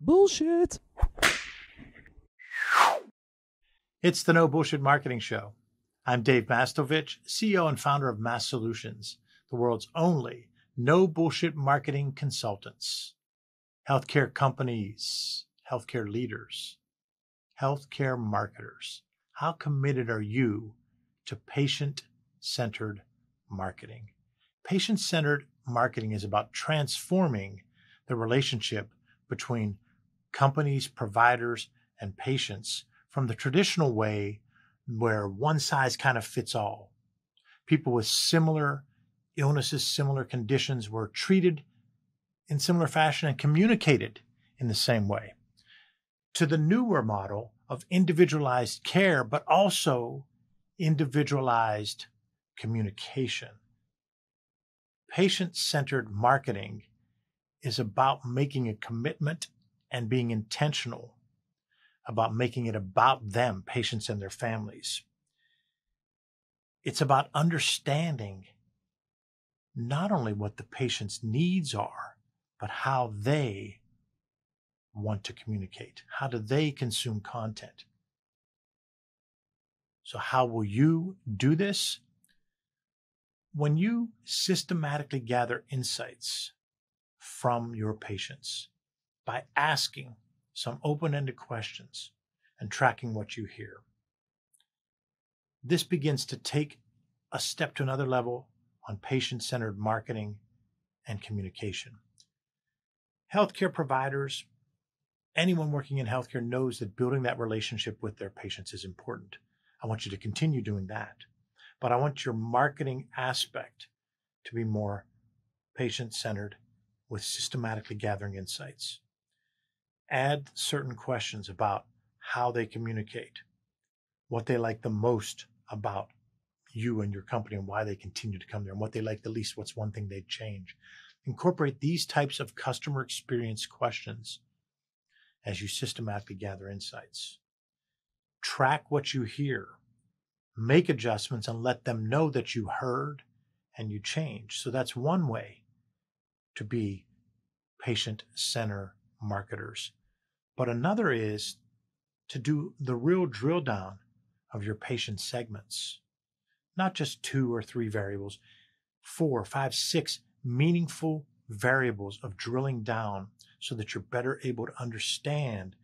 Bullshit. It's the No Bullshit Marketing Show. I'm Dave Mastovich, CEO and founder of Mass Solutions, the world's only no bullshit marketing consultants. Healthcare companies, healthcare leaders, healthcare marketers. How committed are you to patient-centered marketing? Patient-centered marketing is about transforming the relationship between companies, providers, and patients from the traditional way where one size kind of fits all. People with similar illnesses, similar conditions were treated in similar fashion and communicated in the same way, to the newer model of individualized care, but also individualized communication. Patient-centered marketing is about making a commitment and being intentional about making it about them, patients and their families. It's about understanding not only what the patient's needs are, but how they want to communicate. How do they consume content? So how will you do this? When you systematically gather insights from your patients by asking some open-ended questions and tracking what you hear, this begins to take a step to another level on patient-centered marketing and communication. Healthcare providers, anyone working in healthcare knows that building that relationship with their patients is important. I want you to continue doing that. But I want your marketing aspect to be more patient-centered with systematically gathering insights. Add certain questions about how they communicate, what they like the most about you and your company and why they continue to come there, and what they like the least, what's one thing they'd change. Incorporate these types of customer experience questions as you systematically gather insights. Track what you hear, make adjustments, and let them know that you heard and you changed. So that's one way to be patient-centered marketers. But another is to do the real drill down of your patient segments, not just 2 or 3 variables, 4, 5, 6 meaningful variables of drilling down so that you're better able to understand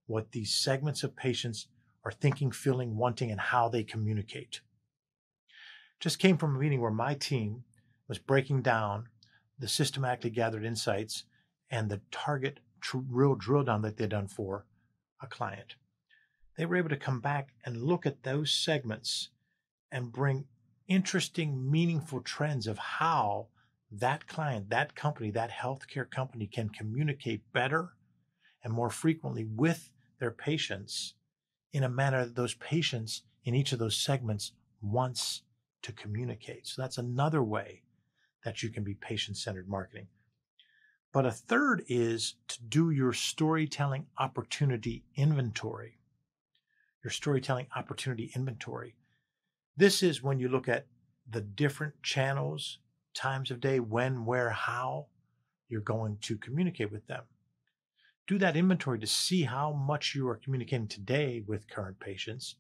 what these segments of patients are thinking, feeling, wanting, and how they communicate. Just came from a meeting where my team was breaking down the systematically gathered insights and the target real drill down that they'd done for a client. They were able to come back and look at those segments and bring interesting, meaningful trends of how that client, that company, that healthcare company can communicate better and more frequently with their patients in a manner that those patients in each of those segments wants to communicate. So that's another way that you can be patient-centered marketing. But a third is to do your storytelling opportunity inventory. Your storytelling opportunity inventory. This is when you look at the different channels, times of day, when, where, how you're going to communicate with them. Do that inventory to see how much you are communicating today with current patients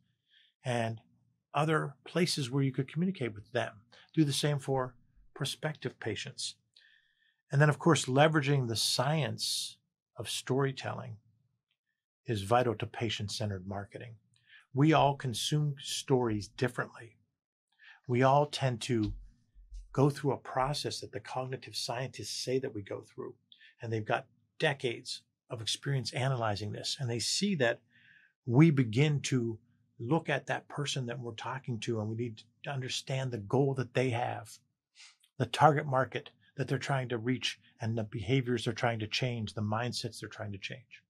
and other places where you could communicate with them. Do the same for prospective patients. And then, of course, leveraging the science of storytelling is vital to patient-centered marketing. We all consume stories differently. We all tend to go through a process that the cognitive scientists say that we go through, and they've got decades of experience analyzing this, and they see that we begin to look at that person that we're talking to, and we need to understand the goal that they have, the target market that they're trying to reach, and the behaviors they're trying to change, the mindsets they're trying to change.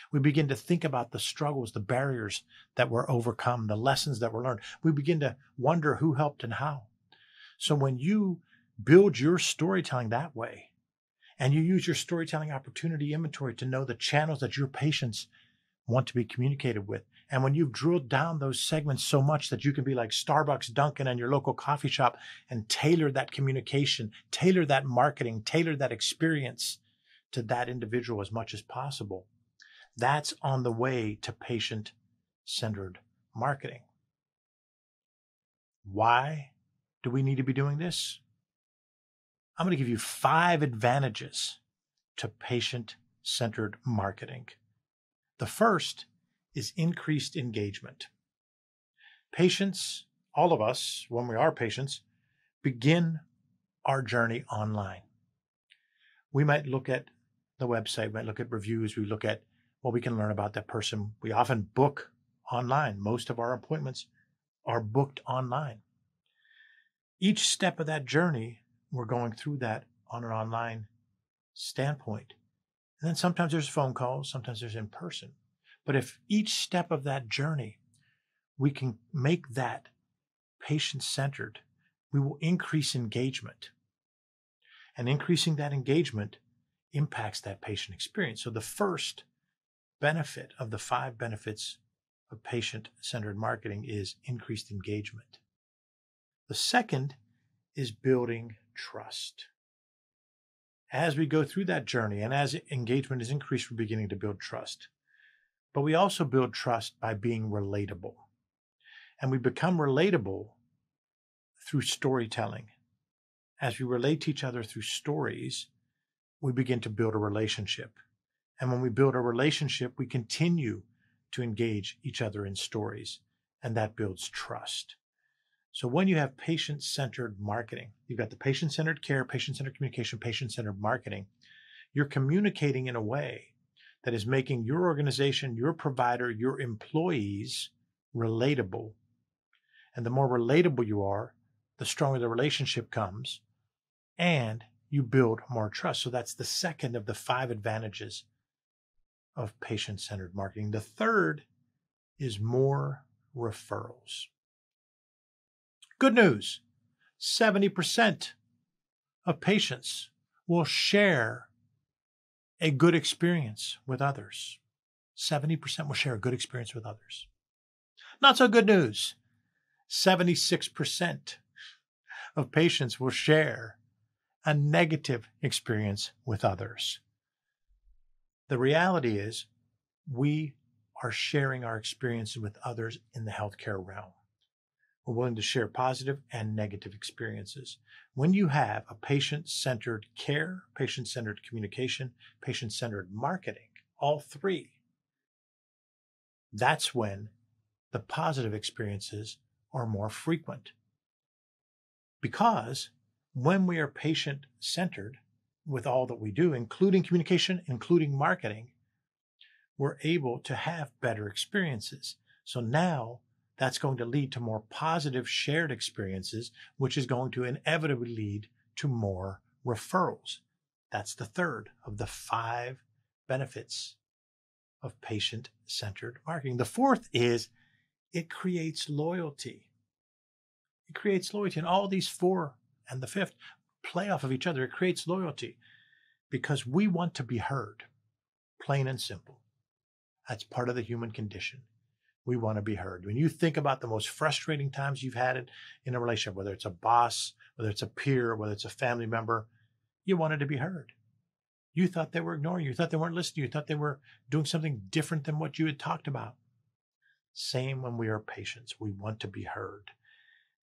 We begin to think about the struggles, the barriers that were overcome, the lessons that were learned. We begin to wonder who helped and how. So when you build your storytelling that way, and you use your storytelling opportunity inventory to know the channels that your patients want to be communicated with, and when you've drilled down those segments so much that you can be like Starbucks, Dunkin', and your local coffee shop and tailor that communication, tailor that marketing, tailor that experience to that individual as much as possible, That's on the way to patient-centered marketing. Why do we need to be doing this? I'm going to give you 5 advantages to patient-centered marketing. The first is increased engagement. Patients, all of us, when we are patients, begin our journey online. We might look at the website, we might look at reviews, we look at what we can learn about that person. We often book online. Most of our appointments are booked online. Each step of that journey, we're going through that on an online standpoint. And then sometimes there's phone calls, sometimes there's in person. But if each step of that journey, we can make that patient-centered, we will increase engagement. And increasing that engagement impacts that patient experience. So the first benefit of the 5 benefits of patient-centered marketing is increased engagement. The second is building trust. As we go through that journey and as engagement is increased, we're beginning to build trust. But we also build trust by being relatable. And we become relatable through storytelling. As we relate to each other through stories, we begin to build a relationship. And when we build a relationship, we continue to engage each other in stories, and that builds trust. So when you have patient-centered marketing, you've got the patient-centered care, patient-centered communication, patient-centered marketing, you're communicating in a way that is making your organization, your provider, your employees relatable. And the more relatable you are, the stronger the relationship comes, and you build more trust. So that's the second of the 5 advantages of patient-centered marketing. The third is more referrals. Good news, 70% of patients will share a good experience with others. 70% will share a good experience with others. Not so good news, 76% of patients will share a negative experience with others. The reality is we are sharing our experiences with others in the healthcare realm. We're willing to share positive and negative experiences. When you have a patient-centered care, patient-centered communication, patient-centered marketing, all 3, that's when the positive experiences are more frequent. Because when we are patient-centered with all that we do, including communication, including marketing, we're able to have better experiences. So now that's going to lead to more positive shared experiences, which is going to inevitably lead to more referrals. That's the third of the 5 benefits of patient-centered marketing. The fourth is it creates loyalty. It creates loyalty. And all these 4 and the 5th play off of each other. It creates loyalty because we want to be heard, plain and simple. That's part of the human condition. We want to be heard. When you think about the most frustrating times you've had it in a relationship, whether it's a boss, whether it's a peer, whether it's a family member, you wanted to be heard. You thought they were ignoring you. You thought they weren't listening. You thought they were doing something different than what you had talked about. Same when we are patients. We want to be heard.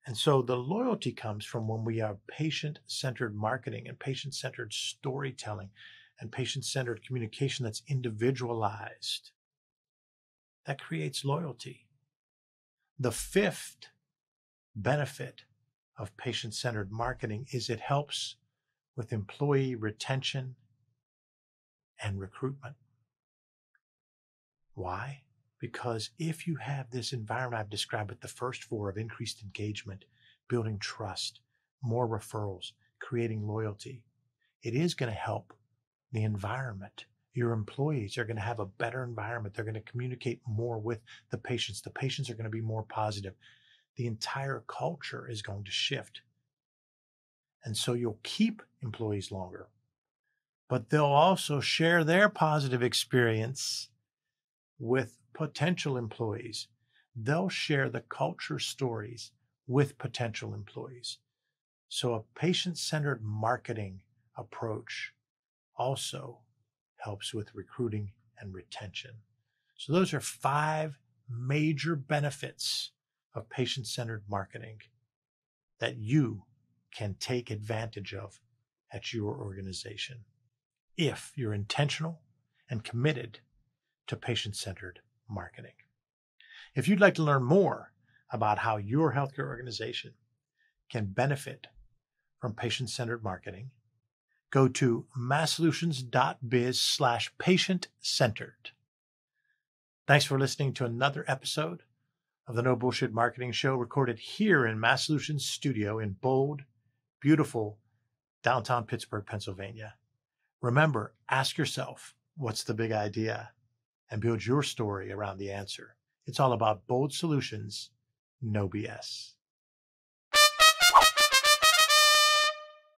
And so the loyalty comes from when we have patient-centered marketing and patient-centered storytelling and patient-centered communication that's individualized. That creates loyalty. The 5th benefit of patient-centered marketing is it helps with employee retention and recruitment. Why? Because if you have this environment I've described with the first 4 of increased engagement, building trust, more referrals, creating loyalty, it is going to help the environment. Your employees are going to have a better environment. They're going to communicate more with the patients. The patients are going to be more positive. The entire culture is going to shift. And so you'll keep employees longer, but they'll also share their positive experience with potential employees. They'll share the culture stories with potential employees. So a patient-centered marketing approach also helps with recruiting and retention. So those are 5 major benefits of patient-centered marketing that you can take advantage of at your organization if you're intentional and committed to patient-centered marketing. If you'd like to learn more about how your healthcare organization can benefit from patient-centered marketing, go to masssolutions.biz/patient-centered. Thanks for listening to another episode of the No Bullshit Marketing Show, recorded here in Mass Solutions Studio in bold, beautiful downtown Pittsburgh, Pennsylvania. Remember, ask yourself, what's the big idea? And build your story around the answer. It's all about bold solutions, no BS.